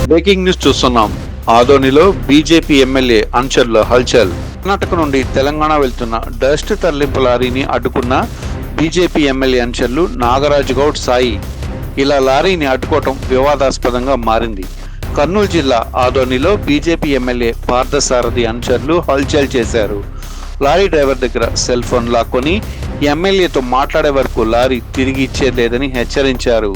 Breaking news చూస్తున్నాం. ఆదోనిలో BJP MLA అనుచరుల హల్చల్. కర్ణాటక నుండి తెలంగాణ వెళ్తున్న డస్ట్ తరలింపు లారీని అడ్డుకున్న బీజేపీ ఎమ్మెల్యే అనుచరులు నాగరాజు గౌడ్, సాయి. ఇలా లారీని అడ్డుకోవటం వివాదాస్పదంగా మారింది. కర్నూలు జిల్లా ఆదోనిలో బీజేపీ ఎమ్మెల్యే పార్థసారథి అనుచరులు హల్చల్ చేశారు. లారీ డ్రైవర్ దగ్గర సెల్ ఫోన్ లాక్కొని ఎమ్మెల్యేతో మాట్లాడే వరకు లారీ తిరిగి ఇచ్చేది లేదని హెచ్చరించారు.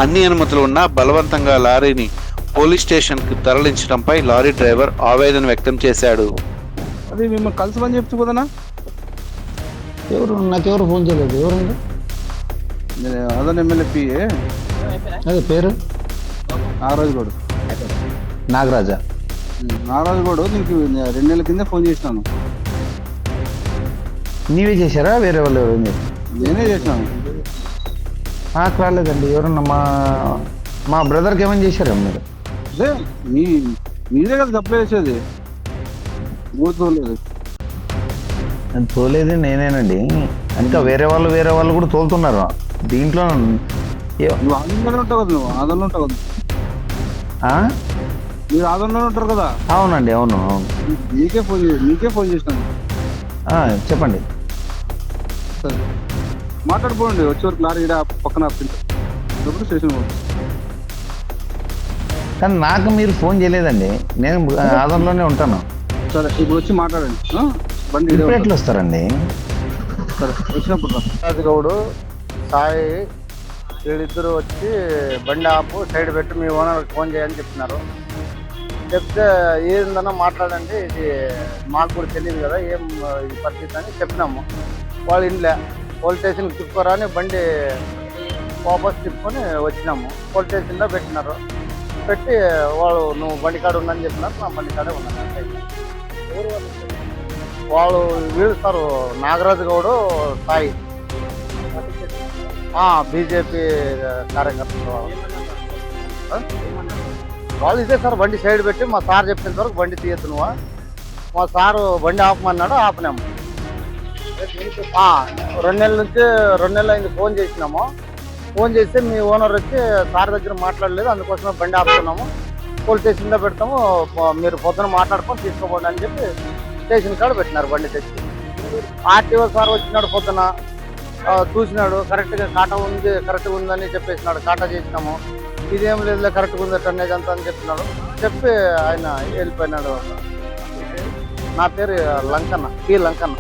అన్ని అనుమతులు ఉన్నా బలవంతంగా లారీని పోలీస్ స్టేషన్కు తరలించడంపై లారీ డ్రైవర్ ఆవేదన వ్యక్తం చేశాడు. అది మిమ్మల్ని కలుసుమని చెప్తూ కదనా? నాకెవరు ఫోన్ చేయలేదు. ఎవరండి? అదన ఎమ్మెల్యే పిఏ. అదే పేరు నాగరాజు గౌడ్. నాగరాజా. నాగరాజు గౌడ్ నీకు 2 నెలల కింద ఫోన్ చేసినాను. నీవే చేశారా? వేరే వాళ్ళు ఎవరు? నేనే చేసినాను. నాకు రాలేదండి. ఎవరన్నా మా బ్రదర్కి ఏమైనా చేశారా మీరు? అదే మీరే కదా సప్లై చేసేది. అది తోలేది నేనేనండి. ఇంకా వేరే వాళ్ళు కూడా తోలుతున్నారు దీంట్లో. నువ్వు ఆదంలోనే ఉంటావు కదా? నువ్వు ఆదంలో ఉంటావు కదా? మీరు ఆదంలోనే ఉంటారు కదా? అవునండి, అవును. నీకే ఫోన్ చేసినాను. చెప్పండి. సరే మాట్లాడుకోండి. వచ్చే వరకు లారీ పక్కన స్టేషన్. కానీ నాకు మీరు ఫోన్ చేయలేదండి. నేను ఆదంలోనే ఉంటాను. సరే ఇప్పుడు వచ్చి మాట్లాడండి. బండి ఇప్పుడు ఎట్లా వస్తారండి? సరే వచ్చినప్పుడు రాజుగౌడు, సాయి వీళ్ళిద్దరూ వచ్చి బండి ఆపు, సైడ్ పెట్టి మీ ఓనర్కి ఫోన్ చేయని చెప్తున్నారు. చెప్తే ఏందన్నా మాట్లాడండి, ఇది మాకు కూడా తెలియదు కదా ఏం ఈ పరిస్థితి అని చెప్పినాము. వాళ్ళు ఇంట్లో పోలీస్ స్టేషన్కి తిప్పుకోరా అని బండి వాపస్ తిప్పుకొని వచ్చినాము. పోలీస్ స్టేషన్లో పెట్టినారు. పెట్టి వాళ్ళు నువ్వు బండి కాడ ఉండని చెప్పినారు. నా బండి కాడే ఉన్నాను. వాళ్ళు వీళ్ళు సార్ నాగరాజు గౌడు, సాయి బీజేపీ కార్యకర్తలు. వాళ్ళు ఇదే సార్ బండి సైడ్ పెట్టి మా సార్ చెప్పేంత వరకు బండి తీయద్దు నువ్వు, మా సారు బండి ఆపమన్నాడు, ఆపినాము. 2 నెలల అయింది ఫోన్ చేసినాము. ఫోన్ చేస్తే మీ ఓనర్ వచ్చి సార్ దగ్గర మాట్లాడలేదు, అందుకోసమే బండి ఆపుతున్నాము, పోలీస్ స్టేషన్లో పెడతాము, మీరు పొద్దున మాట్లాడుకొని తీసుకోపోండి అని చెప్పి స్టేషన్ కాడ పెట్టినారు బండి తెచ్చి. ఆర్టీఓ సార్ వచ్చినాడు పొద్దున, చూసినాడు, కరెక్ట్గా కరెక్ట్గా ఉందని చెప్పేసినాడు. కాటా చేసినాము. ఇదేం లేదు, కరెక్ట్గా ఉంది టన్నేజ్ అంతా అని చెప్పినాడు. చెప్పి ఆయన వెళ్ళిపోయినాడు. నా పేరు లంకన్న, పి లంకన్న.